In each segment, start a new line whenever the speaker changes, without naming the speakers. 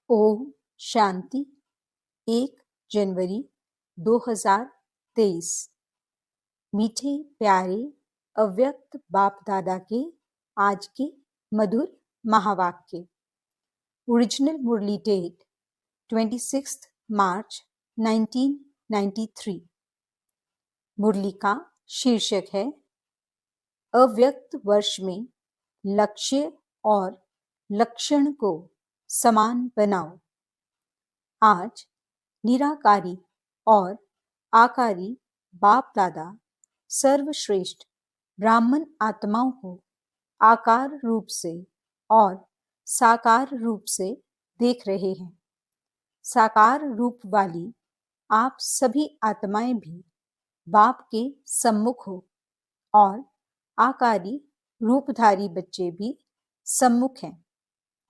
ओम शांति। 1 जनवरी 2023। मीठे प्यारे अव्यक्त बाप दादा के आज के मधुर महावाक्य। ओरिजिनल मुरली डेट 26 मार्च 1993। मुरली का शीर्षक है अव्यक्त वर्ष में लक्ष्य और लक्षण को समान बनाओ। आज निराकारी और आकारी बाप दादा सर्वश्रेष्ठ ब्राह्मण आत्माओं को आकार रूप से और साकार रूप से देख रहे हैं। साकार रूप वाली आप सभी आत्माएं भी बाप के सम्मुख हो और आकारी रूपधारी बच्चे भी सम्मुख हैं।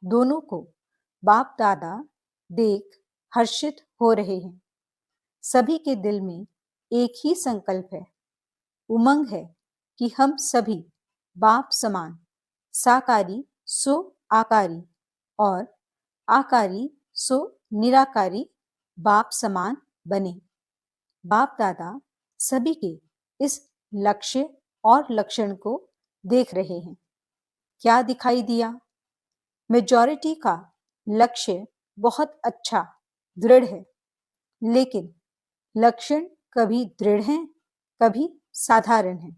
दोनों को बाप दादा देख हर्षित हो रहे हैं। सभी के दिल में एक ही संकल्प है, उमंग है कि हम सभी बाप समान साकारी सो आकारी और आकारी सो निराकारी बाप समान बने। बाप दादा सभी के इस लक्ष्य और लक्षण को देख रहे हैं। क्या दिखाई दिया? मेजॉरिटी का लक्ष्य बहुत अच्छा दृढ़ है, लेकिन लक्षण कभी दृढ़ हैं, कभी साधारण हैं।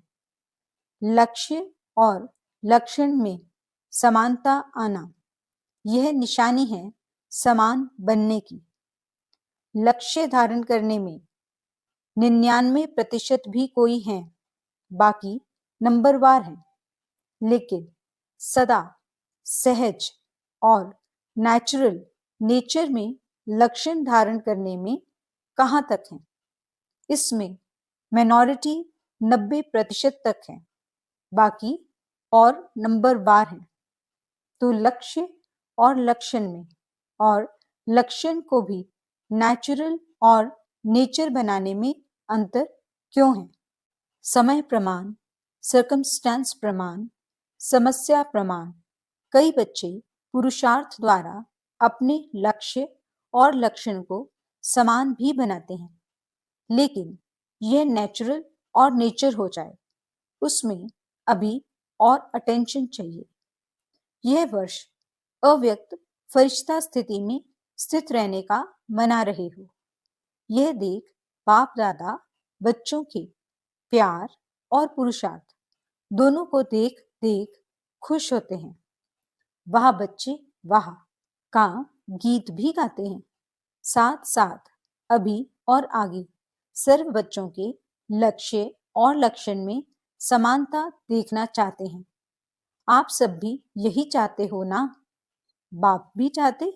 लक्ष्य और लक्षण में समानता आना यह निशानी है समान बनने की। लक्ष्य धारण करने में 99% भी कोई हैं, बाकी नंबरवार हैं, लेकिन सदा सहज और नेचुरल नेचर में लक्षण धारण करने में कहाँ तक है? इसमें मिनॉरिटी 90% तक है, बाकी और नंबरवार हैं। तो लक्ष्य और लक्षण में और लक्षण को भी नेचुरल और नेचर बनाने में अंतर क्यों है? समय प्रमाण, सर्कमस्टेंस प्रमाण, समस्या प्रमाण कई बच्चे पुरुषार्थ द्वारा अपने लक्ष्य और लक्षण को समान भी बनाते हैं, लेकिन यह नेचुरल और नेचर हो जाए, उसमें अभी और अटेंशन चाहिए। यह वर्ष अव्यक्त फरिश्ता स्थिति में स्थित रहने का मना रहे हो। यह देख बाप दादा बच्चों के प्यार और पुरुषार्थ दोनों को देख देख खुश होते हैं। वाह बच्चे वाह का गीत भी गाते हैं। साथ साथ अभी और आगे सर्व बच्चों के लक्ष्य और लक्षण में समानता देखना चाहते हैं। आप सब भी यही चाहते हो ना? बाप भी चाहते,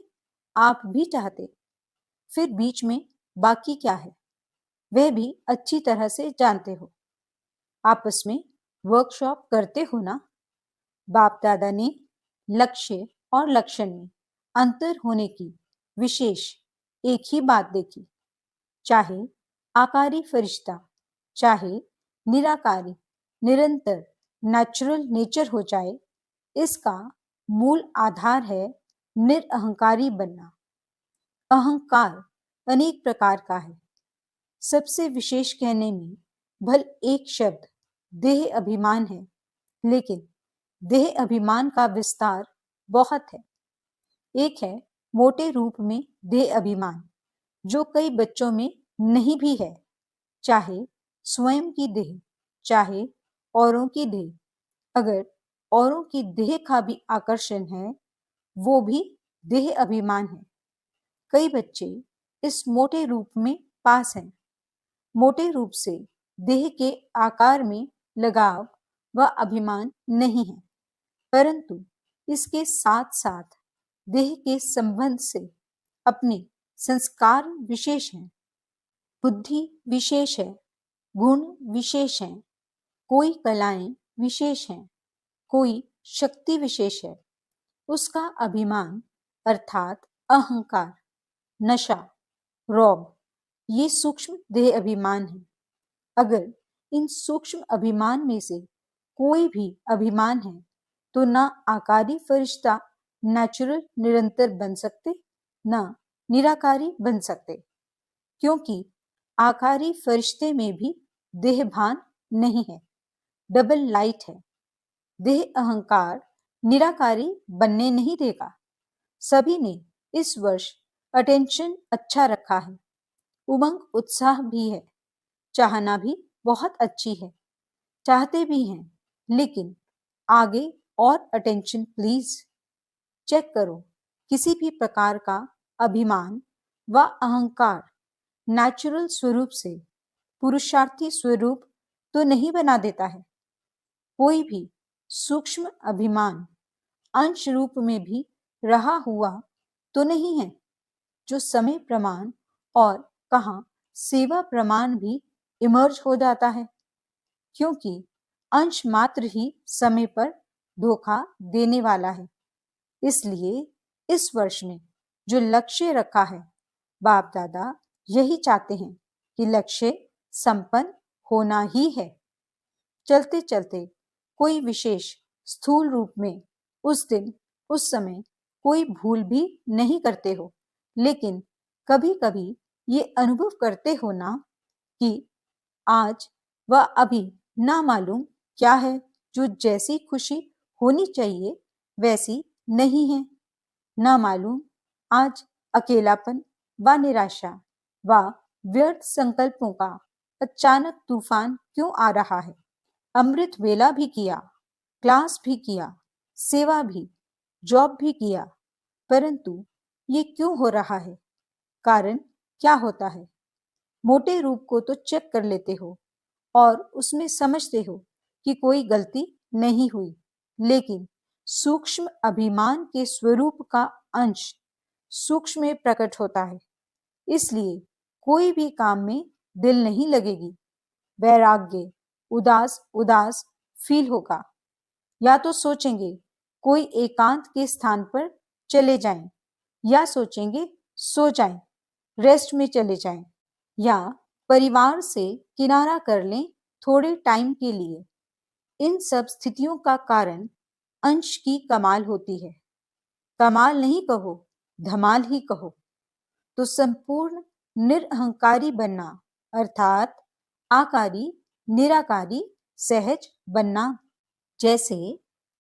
आप भी चाहते, फिर बीच में बाकी क्या है वह भी अच्छी तरह से जानते हो। आपस में वर्कशॉप करते हो ना? बाप दादा ने लक्ष्य और लक्षण में अंतर होने की विशेष एक ही बात देखी। चाहे आकारी फरिश्ता, चाहे निराकारी निरंतर नेचुरल नेचर हो जाए, इसका मूल आधार है निरअहंकारी बनना। अहंकार अनेक प्रकार का है। सबसे विशेष कहने में भल एक शब्द देह अभिमान है, लेकिन देह अभिमान का विस्तार बहुत है। एक है मोटे रूप में देह अभिमान, जो कई बच्चों में नहीं भी है, चाहे स्वयं की देह, चाहे औरों की देह। अगर औरों की देह का भी आकर्षण है, वो भी देह अभिमान है। कई बच्चे इस मोटे रूप में पास हैं। मोटे रूप से देह के आकार में लगाव व अभिमान नहीं है, परंतु इसके साथ साथ देह के संबंध से अपने संस्कार विशेष हैं, बुद्धि विशेष है, गुण विशेष हैं, कोई कलाएं विशेष हैं, कोई शक्ति विशेष है। उसका अभिमान अर्थात अहंकार, नशा, रौब, ये सूक्ष्म देह अभिमान है। अगर इन सूक्ष्म अभिमान में से कोई भी अभिमान है, तो ना आकारी फरिश्ता नेचुरल निरंतर बन सकते, न निराकारी बन सकते, क्योंकि आकारी फरिश्ते में भी देहभान नहीं है, डबल लाइट है। देह अहंकार निराकारी बनने नहीं देगा। सभी ने इस वर्ष अटेंशन अच्छा रखा है, उमंग उत्साह भी है, चाहना भी बहुत अच्छी है, चाहते भी हैं, लेकिन आगे और अटेंशन प्लीज। चेक करो, किसी भी प्रकार का अभिमान व अहंकार नेचुरल स्वरूप से पुरुषार्थी स्वरूप तो नहीं बना देता है। कोई भी सूक्ष्म अभिमान अंश रूप में भी रहा हुआ तो नहीं है, जो समय प्रमाण और कहाँ सेवा प्रमाण भी इमर्ज हो जाता है, क्योंकि अंश मात्र ही समय पर धोखा देने वाला है। इसलिए इस वर्ष में जो लक्ष्य रखा है, बाप दादा यही चाहते हैं कि लक्ष्य संपन्न होना ही है। चलते चलते कोई विशेष स्थूल रूप में उस दिन उस समय कोई भूल भी नहीं करते हो, लेकिन कभी कभी ये अनुभव करते हो ना कि आज व अभी ना मालूम क्या है, जो जैसी खुशी होनी चाहिए वैसी नहीं है। ना मालूम आज अकेलापन व निराशा व व्यर्थ संकल्पों का अचानक तूफान क्यों आ रहा है। अमृत वेला भी किया, क्लास भी किया, सेवा भी, जॉब भी किया, परंतु ये क्यों हो रहा है? कारण क्या होता है? मोटे रूप को तो चेक कर लेते हो और उसमें समझते हो कि कोई गलती नहीं हुई, लेकिन सूक्ष्म अभिमान के स्वरूप का अंश सूक्ष्म में प्रकट होता है। इसलिए कोई भी काम में दिल नहीं लगेगी, वैराग्य उदास उदास फील होगा, या तो सोचेंगे कोई एकांत के स्थान पर चले जाएं, या सोचेंगे सो जाएं, रेस्ट में चले जाएं, या परिवार से किनारा कर लें थोड़े टाइम के लिए। इन सब स्थितियों का कारण अंश की कमाल होती है। कमाल नहीं कहो, धमाल ही कहो। तो संपूर्ण निरअहंकारी बनना अर्थात आकारी निराकारी सहज बनना। जैसे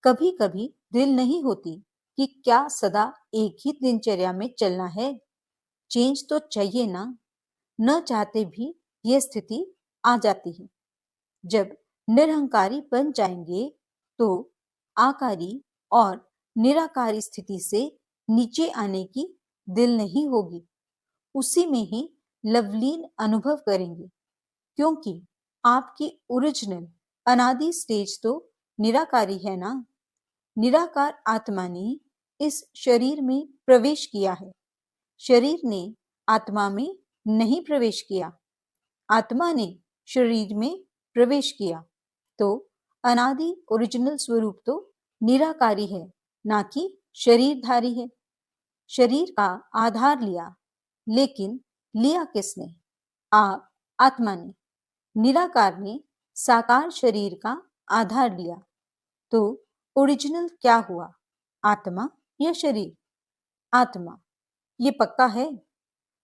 कभी कभी दिल नहीं होती कि क्या सदा एक ही दिनचर्या में चलना है, चेंज तो चाहिए ना। न चाहते भी ये स्थिति आ जाती है। जब निरहंकारी बन जाएंगे तो आकारी और निराकारी स्थिति से नीचे आने की दिल नहीं होगी, उसी में ही लवलीन अनुभव करेंगे, क्योंकि आपकी ओरिजिनल अनादि स्टेज तो निराकारी है ना। निराकार आत्मा ने इस शरीर में प्रवेश किया है, शरीर ने आत्मा में नहीं प्रवेश किया, आत्मा ने शरीर में प्रवेश किया। तो अनादि ओरिजिनल स्वरूप तो निराकारी है, ना कि शरीरधारी है। शरीर का आधार लिया, लेकिन लिया किसने? आप, आत्मा ने। निराकार ने साकार शरीर का आधार लिया। तो ओरिजिनल क्या हुआ, आत्मा या शरीर? आत्मा। ये पक्का है।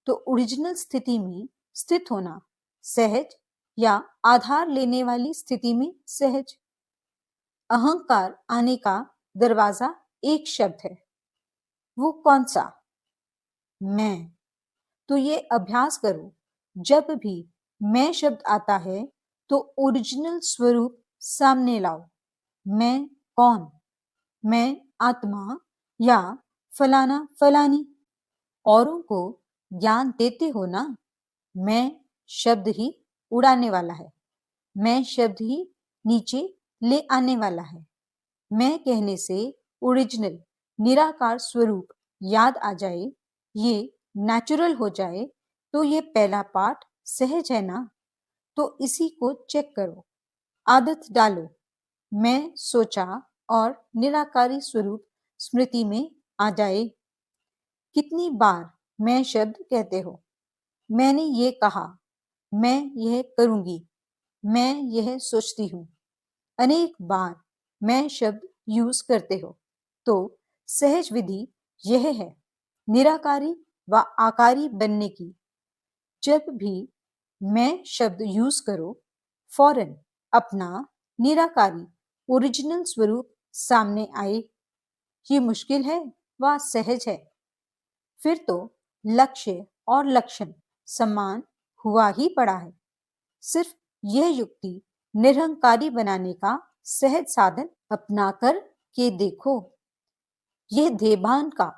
तो ओरिजिनल स्थिति में स्थित होना सहज या आधार लेने वाली स्थिति में सहज? अहंकार आने का दरवाजा एक शब्द है, वो कौन सा? मैं। तो ये अभ्यास करो, जब भी मैं शब्द आता है तो ओरिजिनल स्वरूप सामने लाओ। मैं कौन? मैं आत्मा या फलाना फलानी? औरों को ज्ञान देते हो ना। मैं शब्द ही उड़ाने वाला है, मैं शब्द ही नीचे ले आने वाला है। मैं कहने से ओरिजिनल निराकार स्वरूप याद आ जाए, ये नेचुरल हो जाए, तो ये पहला पार्ट सहज है ना। तो इसी को चेक करो, आदत डालो। मैं सोचा और निराकारी स्वरूप स्मृति में आ जाए। कितनी बार मैं शब्द कहते हो? मैंने ये कहा, मैं यह करूंगी, मैं यह सोचती हूँ। अनेक बार मैं शब्द यूज करते हो। तो सहज विधि यह है, निराकारी व आकारी बनने की। जब भी मैं शब्द यूज करो, फौरन अपना निराकारी ओरिजिनल स्वरूप सामने आए। ये मुश्किल है व सहज है। फिर तो लक्ष्य और लक्षण समान हुआ ही पड़ा है। सिर्फ यह युक्ति निरहंकारी बनाने का सहज साधन अपनाकर के देखो। यह देभान का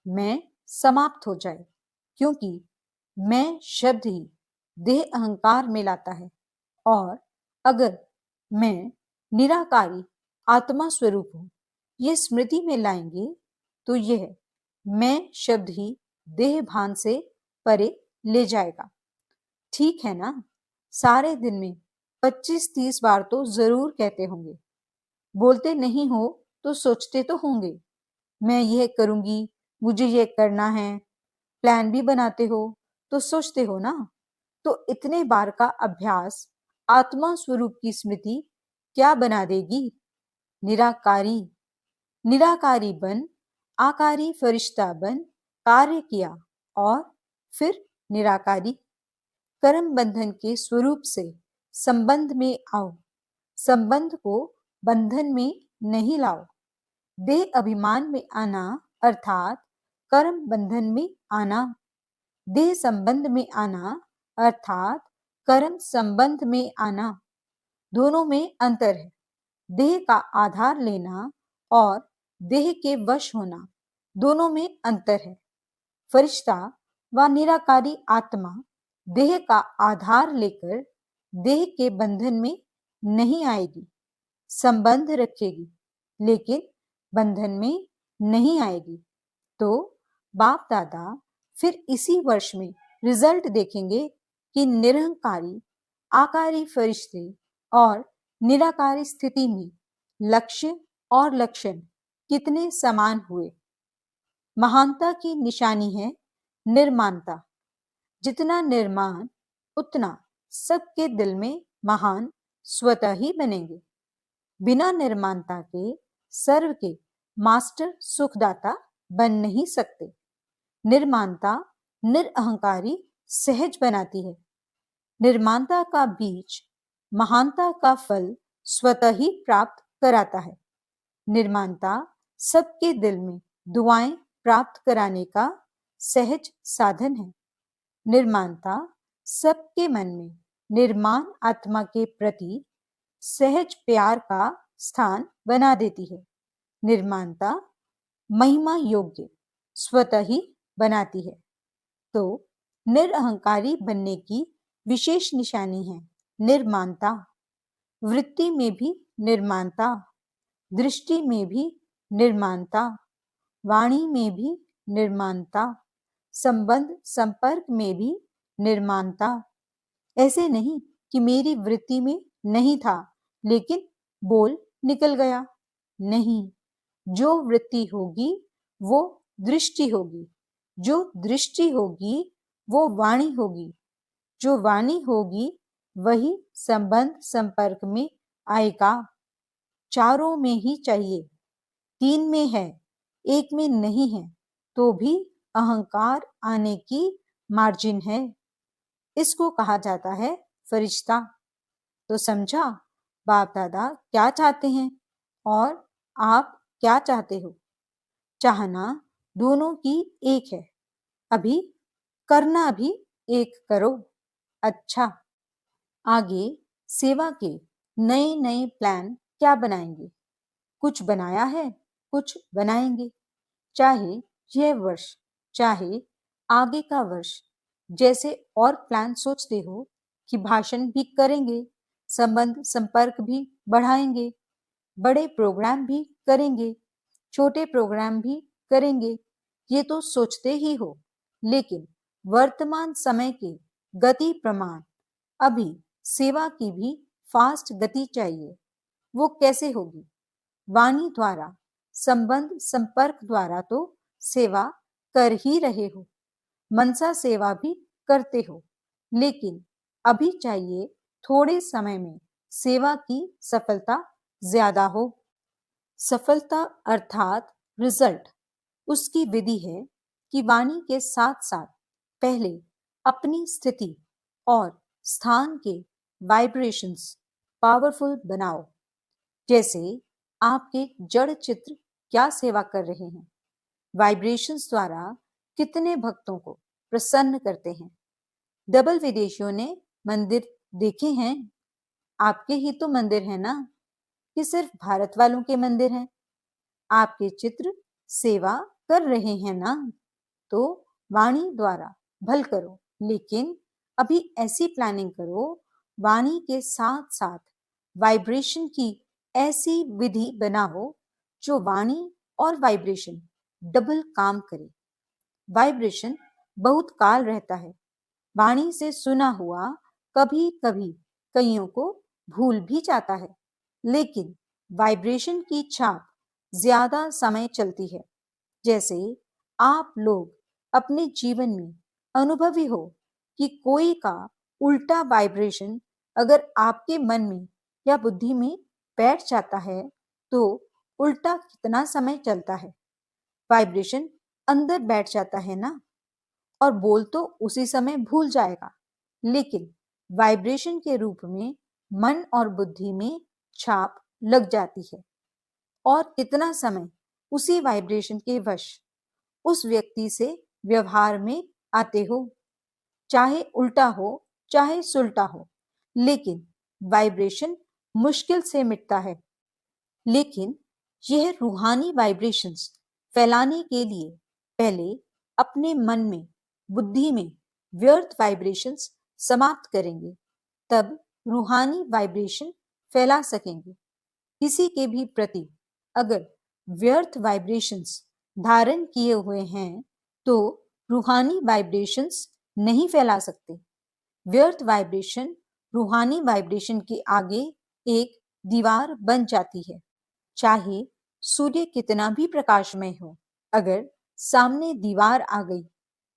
मैं समाप्त हो जाए, क्योंकि मैं शब्द ही देह अहंकार में लाता है। और अगर मैं निराकारी आत्मा स्वरूप हूं, ये स्मृति में लाएंगे तो यह मैं शब्द ही देह भान से परे ले जाएगा। ठीक है ना? सारे दिन में 25-30 बार तो जरूर कहते होंगे। बोलते नहीं हो तो सोचते तो होंगे, मैं यह करूंगी, मुझे यह करना है। प्लान भी बनाते हो तो सोचते हो ना। तो इतने बार का अभ्यास आत्मा स्वरूप की स्मृति क्या बना देगी? निराकारी। निराकारी बन आकारी फरिश्ता बन कार्य किया और फिर निराकारी। कर्म बंधन के स्वरूप से संबंध में आओ, संबंध को बंधन में नहीं लाओ। देह अभिमान में आना अर्थात कर्म बंधन में आना, देह संबंध में आना अर्थात कर्म संबंध में आना। दोनों में अंतर है। देह का आधार लेना और देह के वश होना, दोनों में अंतर है। फरिश्ता व निराकारी आत्मा देह का आधार लेकर देह के बंधन में नहीं आएगी, संबंध रखेगी, लेकिन बंधन में नहीं आएगी। तो बाप दादा फिर इसी वर्ष में रिजल्ट देखेंगे कि निरहंकारी आकारी फरिश्ते और निराकारी स्थिति में लक्ष्य और लक्षण कितने समान हुए। महानता की निशानी है निर्माणता। जितना निर्माण उतना सबके दिल में महान स्वतः ही बनेंगे। बिना निर्माणता के सर्व के मास्टर सुखदाता बन नहीं सकते। निर्माणता निरअहंकारी सहज बनाती है। निर्माणता का बीज महानता का फल स्वतः ही प्राप्त कराता है। निर्माणता सबके दिल में दुआएं प्राप्त कराने का सहज साधन है। निर्माणता सबके मन में निर्माण आत्मा के प्रति सहज प्यार का स्थान बना देती है। निर्माणता महिमा योग्य स्वतः ही बनाती है। तो निरअहंकारी बनने की विशेष निशानी है निर्माणता। वृत्ति में भी निर्माणता, दृष्टि में भी निर्माणता, वाणी में भी निर्माणता, संबंध संपर्क में भी निर्माणता। ऐसे नहीं कि मेरी वृत्ति में नहीं था लेकिन बोल निकल गया। नहीं, जो वृत्ति होगी वो दृष्टि होगी, जो दृष्टि होगी वो वाणी होगी, जो वाणी होगी वही संबंध संपर्क में आएगा। चारों में ही चाहिए, 3 में है, 1 में नहीं है तो भी अहंकार आने की मार्जिन है। इसको कहा जाता है फरिश्ता। तो समझा बाप दादा क्या चाहते हैं और आप क्या चाहते हो? चाहना दोनों की एक है। अभी करना भी एक करो। अच्छा, आगे सेवा के नए नए प्लान क्या बनाएंगे? कुछ बनाया है, कुछ बनाएंगे। चाहे यह वर्ष, चाहे आगे का वर्ष। जैसे और प्लान सोचते हो कि भाषण भी करेंगे, संबंध संपर्क भी बढ़ाएंगे, बड़े प्रोग्राम भी करेंगे, छोटे प्रोग्राम भी करेंगे, ये तो सोचते ही हो। लेकिन वर्तमान समय के गति प्रमाण अभी सेवा की भी फास्ट गति चाहिए। वो कैसे होगी? वाणी द्वारा, संबंध संपर्क द्वारा तो सेवा कर ही रहे हो, मनसा सेवा भी करते हो, लेकिन अभी चाहिए थोड़े समय में सेवा की सफलता ज्यादा हो। सफलता अर्थात रिजल्ट। उसकी विधि है कि वाणी के साथ साथ पहले अपनी स्थिति और स्थान के वाइब्रेशंस पावरफुल बनाओ। जैसे आपके जड़ चित्र क्या सेवा कर रहे हैं, वाइब्रेशंस द्वारा कितने भक्तों को प्रसन्न करते हैं। डबल विदेशियों ने मंदिर देखे हैं, आपके ही तो मंदिर है ना, कि सिर्फ भारत वालों के मंदिर हैं। आपके चित्र सेवा कर रहे हैं ना, तो वाणी द्वारा भल करो, लेकिन अभी ऐसी प्लानिंग करो, वाणी के साथ साथ वाइब्रेशन की ऐसी विधि बनाओ जो वाणी और वाइब्रेशन डबल काम करे। वाइब्रेशन बहुत काल रहता है, वाणी से सुना हुआ कभी कभी कईयों को भूल भी जाता है, लेकिन वाइब्रेशन की छाप ज्यादा समय चलती है। जैसे आप लोग अपने जीवन में अनुभवी हो कि कोई का उल्टा वाइब्रेशन अगर आपके मन में या बुद्धि में बैठ जाता है तो उल्टा कितना समय चलता है। वाइब्रेशन अंदर बैठ जाता है ना, और बोल तो उसी समय भूल जाएगा, लेकिन वाइब्रेशन के रूप में मन और बुद्धि में छाप लग जाती है। और कितना समय उसी वाइब्रेशन के वश उस व्यक्ति से व्यवहार में आते हो, चाहे उल्टा हो चाहे सुलटा हो, लेकिन वाइब्रेशन मुश्किल से मिटता है। लेकिन यह रूहानी वाइब्रेशंस फैलाने के लिए पहले अपने मन में बुद्धि में व्यर्थ वाइब्रेशंस समाप्त करेंगे, तब रूहानी वाइब्रेशन फैला सकेंगे। किसी के भी प्रति अगर व्यर्थ वाइब्रेशंस धारण किए हुए हैं तो रूहानी वाइब्रेशंस नहीं फैला सकते। व्यर्थ वाइब्रेशन रूहानी वाइब्रेशन के आगे एक दीवार बन जाती है। चाहे सूर्य कितना भी प्रकाशमय हो, अगर सामने दीवार आ गई,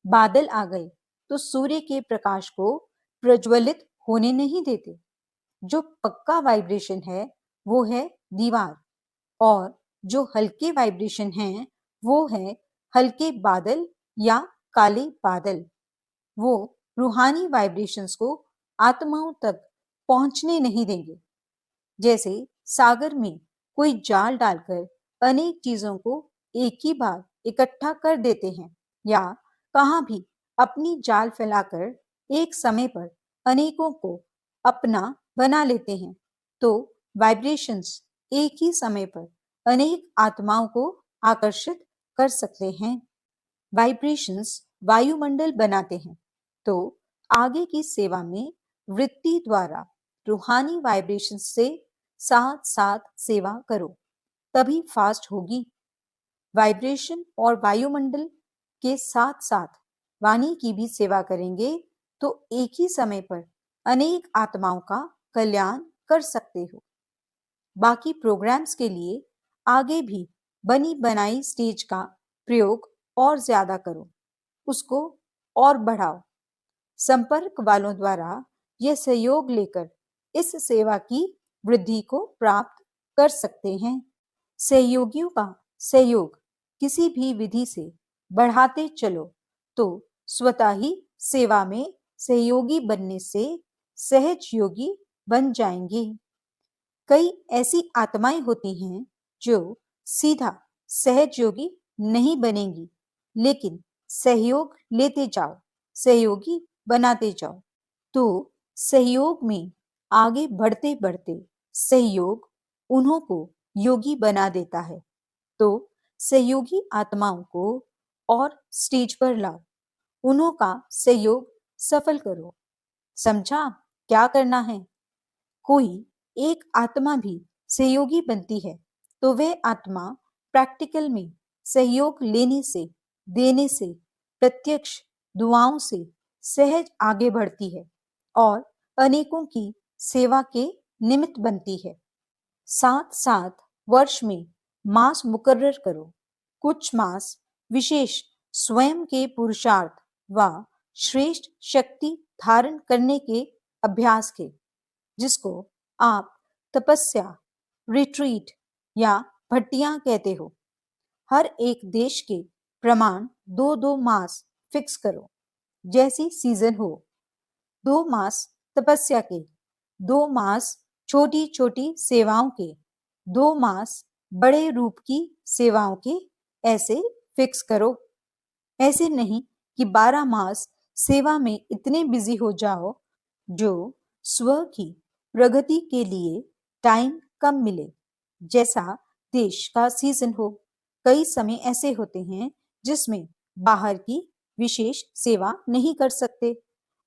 बादल आ गए, तो सूर्य के प्रकाश को प्रज्वलित होने नहीं देते। जो पक्का वाइब्रेशन है वो है दीवार, और जो हल्के वाइब्रेशन हैं वो है हल्के बादल या काले बादल। वो रूहानी वाइब्रेशंस को आत्माओं तक पहुंचने नहीं देंगे। जैसे सागर में कोई जाल डालकर अनेक चीजों को एक ही बार इकट्ठा कर देते हैं, या कहाँ भी अपनी जाल फैलाकर एक समय पर अनेकों को अपना बना लेते हैं, तो वाइब्रेशंस एक ही समय पर अनेक आत्माओं को आकर्षित कर सकते हैं। वाइब्रेशंस वायुमंडल बनाते हैं, तो आगे की सेवा में वृत्ति द्वारा रूहानी वाइब्रेशन से साथ साथ सेवा करो, तभी फास्ट होगी। वाइब्रेशन और वायुमंडल के साथ साथ वाणी की भी सेवा करेंगे तो एक ही समय पर अनेक आत्माओं का कल्याण कर सकते हो। बाकी प्रोग्राम्स के लिए आगे भी बनी बनाई स्टेज का प्रयोग और ज्यादा करो, उसको और बढ़ाओ। संपर्क वालों द्वारा यह सहयोग लेकर इस सेवा की वृद्धि को प्राप्त कर सकते हैं। सहयोगियों का सहयोग किसी भी विधि से बढ़ाते चलो तो स्वतः ही सेवा में सहयोगी बनने से सहज योगी बन जाएंगे। कई ऐसी आत्माएं होती हैं जो सीधा सहज योगी नहीं बनेंगी, लेकिन सहयोग लेते जाओ, सहयोगी बनाते जाओ, तो सहयोग में आगे बढ़ते बढ़ते सहयोग उन्हों को योगी बना देता है। तो सहयोगी आत्माओं को और स्टेज पर लाओ, उन्हों का सहयोग सफल करो। समझा क्या करना है? कोई एक आत्मा भी सहयोगी बनती है तो वह आत्मा प्रैक्टिकल में सहयोग लेने से, देने से, प्रत्यक्ष दुआओं से सहज आगे बढ़ती है और अनेकों की सेवा के निमित्त बनती है। साथ साथ वर्ष में मास मुकर्रर करो। कुछ मास विशेष स्वयं के पुरुषार्थ व श्रेष्ठ शक्ति धारण करने के अभ्यास के, जिसको आप तपस्या, रिट्रीट या भट्टियां कहते हो। हर एक देश के प्रमाण 2-2 मास फिक्स करो, जैसी सीजन हो। 2 मास तपस्या के, 2 मास छोटी छोटी सेवाओं के, 2 मास बड़े रूप की सेवाओं के, ऐसे फिक्स करो। ऐसे नहीं कि 12 मास सेवा में इतने बिजी हो जाओ जो स्व की प्रगति के लिए टाइम कम मिले, जैसा देश का सीजन हो। कई समय ऐसे होते हैं जिसमें बाहर की विशेष सेवा नहीं कर सकते।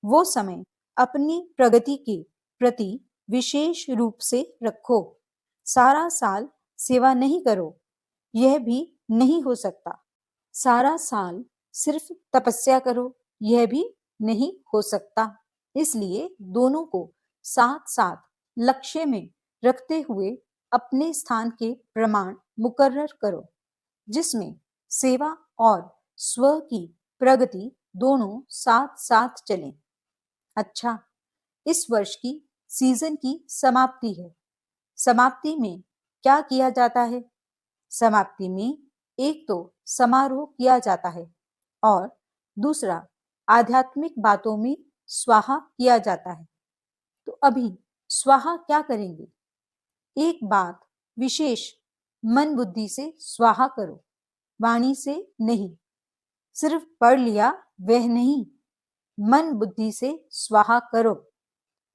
वो समय अपनी प्रगति के प्रति विशेष रूप से रखो। सारा साल सेवा नहीं करो, यह भी नहीं हो सकता। सारा साल सिर्फ तपस्या करो, यह भी नहीं हो सकता। इसलिए दोनों को साथ साथ लक्ष्य में रखते हुए अपने स्थान के प्रमाण मुकर्रर करो, जिसमें सेवा और स्व की प्रगति दोनों साथ साथ चलें। अच्छा, इस वर्ष की सीजन की समाप्ति है। समाप्ति में क्या किया जाता है? समाप्ति में एक तो समारोह किया जाता है और दूसरा आध्यात्मिक बातों में स्वाहा किया जाता है। तो अभी स्वाहा क्या करेंगे? एक बात विशेष मन बुद्धि से स्वाहा करो, वाणी से नहीं। सिर्फ पढ़ लिया वह नहीं, मन बुद्धि से स्वाहा करो।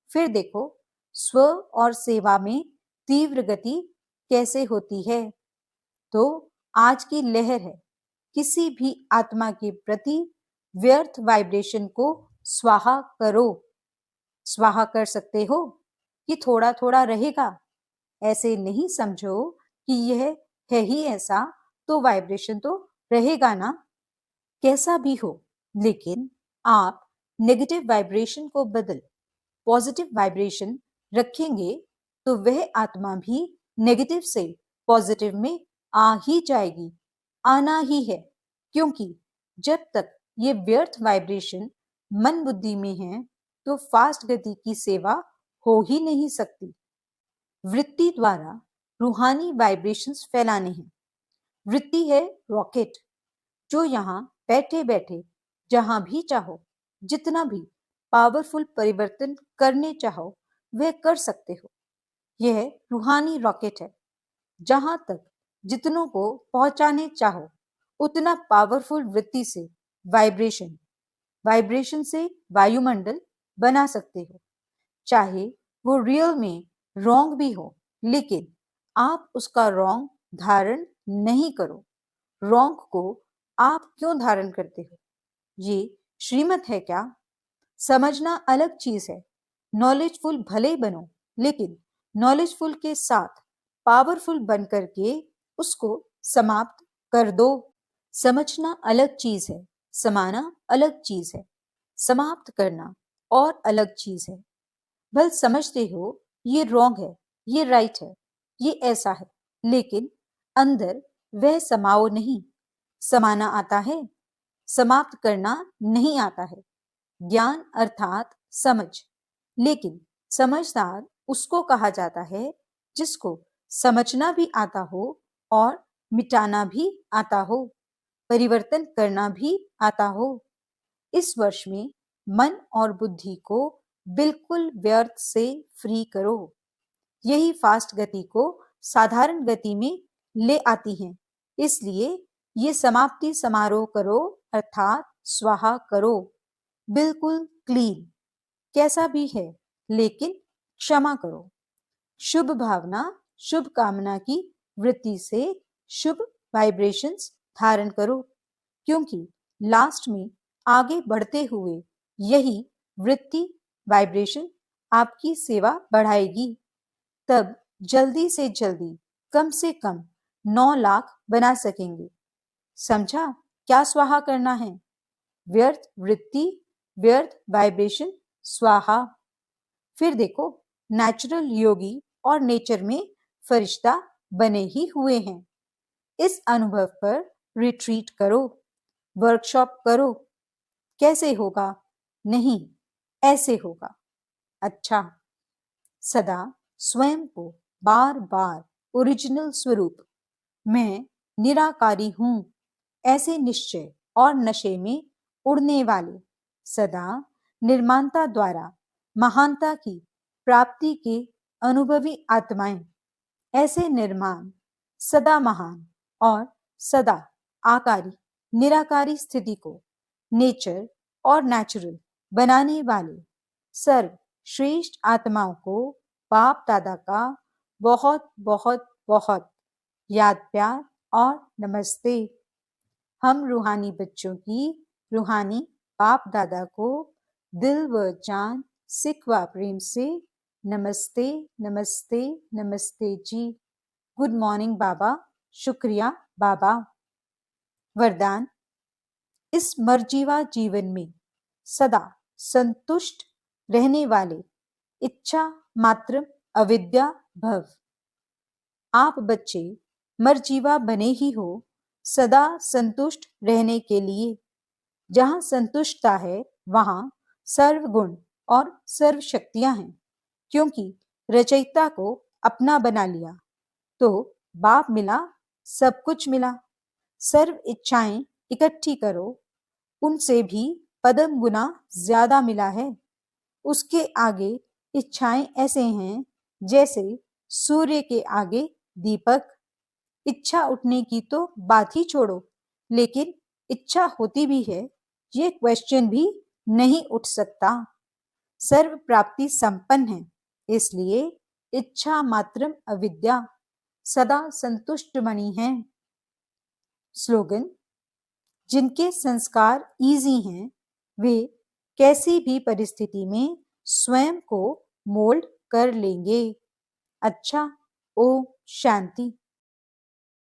फिर देखो स्व और सेवा में तीव्र गति कैसे होती है। तो आज की लहर है, किसी भी आत्मा के प्रति व्यर्थ वाइब्रेशन को स्वाहा करो। स्वाहा कर सकते हो कि थोड़ा थोड़ा रहेगा, ऐसे नहीं समझो कि यह है ही ऐसा तो वाइब्रेशन तो रहेगा ना। कैसा भी हो, लेकिन आप नेगेटिव वाइब्रेशन को बदल पॉजिटिव वाइब्रेशन रखेंगे तो वह आत्मा भी नेगेटिव से पॉजिटिव में आ ही जाएगी, आना ही है। क्योंकि जब तक ये व्यर्थ वाइब्रेशन मन बुद्धि में है तो फास्ट गति की सेवा हो ही नहीं सकती। वृत्ति द्वारा रूहानी वाइब्रेशंस फैलाने हैं। वृत्ति है रॉकेट, जो यहाँ बैठे बैठे जहां भी चाहो जितना भी पावरफुल परिवर्तन करने चाहो वह कर सकते हो। यह रूहानी रॉकेट है, जहां तक जितनों को पहुंचाने चाहो उतना पावरफुल वृत्ति से वाइब्रेशन वाइब्रेशन से वायुमंडल बना सकते हो। चाहे वो रियल में रॉन्ग भी हो, लेकिन आप उसका रॉन्ग धारण नहीं करो। रॉन्ग को आप क्यों धारण करते हो? ये श्रीमत है क्या? समझना अलग चीज है। नॉलेजफुल भले बनो, लेकिन नॉलेजफुल के साथ पावरफुल बन करके उसको समाप्त कर दो। समझना अलग चीज है, समाना अलग चीज है, समाप्त करना और अलग चीज है। भल समझते हो ये रॉन्ग है, ये राइट है, ये ऐसा है, लेकिन अंदर वह समाओ नहीं। समाना आता है, समाप्त करना नहीं आता है। ज्ञान अर्थात समझ, लेकिन समझदार उसको कहा जाता है जिसको समझना भी आता हो और मिटाना भी आता हो, परिवर्तन करना भी आता हो। इस वर्ष में मन और बुद्धि को बिल्कुल व्यर्थ से फ्री करो। यही फास्ट गति को साधारण गति में ले आती है। इसलिए ये समाप्ति समारोह करो, अर्थात स्वाहा करो। बिल्कुल क्लीन, कैसा भी है, लेकिन क्षमा करो। शुभ भावना, शुभ कामना की वृत्ति से शुभ वाइब्रेशंस धारण करो, क्योंकि लास्ट में आगे बढ़ते हुए यही वृत्ति वाइब्रेशन आपकी सेवा बढ़ाएगी। तब जल्दी से जल्दी कम से कम 9 लाख बना सकेंगे। समझा क्या स्वाहा करना है? व्यर्थ वृत्ति, व्यर्थ वाइब्रेशन, स्वाहा। फिर देखो नेचुरल योगी और नेचर में फरिश्ता बने ही हुए हैं। इस अनुभव पर रिट्रीट करो, वर्कशॉप करो। कैसे होगा? नहीं, ऐसे होगा। अच्छा, सदा स्वयं को बार बार ओरिजिनल स्वरूप मैं निराकारी हूं ऐसे निश्चय और नशे में उड़ने वाले, सदा निर्माणता द्वारा महानता की प्राप्ति के अनुभवी आत्माएं, ऐसे निर्माण सदा महान और सदा आकारी निराकारी स्थिति को नेचर और नेचुरल बनाने वाले सर्व श्रेष्ठ आत्माओं को बाप दादा का बहुत बहुत बहुत याद प्यार और नमस्ते। हम रूहानी बच्चों की रूहानी बाप दादा को दिल व जान सिख व प्रेम से नमस्ते नमस्ते नमस्ते जी। गुड मॉर्निंग बाबा, शुक्रिया बाबा। वरदान, इस मर्जीवा जीवन में सदा संतुष्ट रहने वाले इच्छा मात्र अविद्या भव। आप बच्चे मर्जीवा बने ही हो सदा संतुष्ट रहने के लिए। जहां संतुष्टता है वहां सर्व गुण और सर्व शक्तियां हैं। क्योंकि रचयिता को अपना बना लिया तो बाप मिला, सब कुछ मिला। सर्व इच्छाएं इकट्ठी करो, उनसे भी पदम गुना ज्यादा मिला है। उसके आगे इच्छाएं ऐसे हैं जैसे सूर्य के आगे दीपक। इच्छा उठने की तो बात ही छोड़ो, लेकिन इच्छा होती भी है ये क्वेश्चन भी नहीं उठ सकता। सर्व प्राप्ति संपन्न है, इसलिए इच्छा मात्रम अविद्या, सदा संतुष्ट मणि है। स्लोगन, जिनके संस्कार इजी हैं वे कैसी भी परिस्थिति में स्वयं को मोल्ड कर लेंगे। अच्छा, ओम शांति।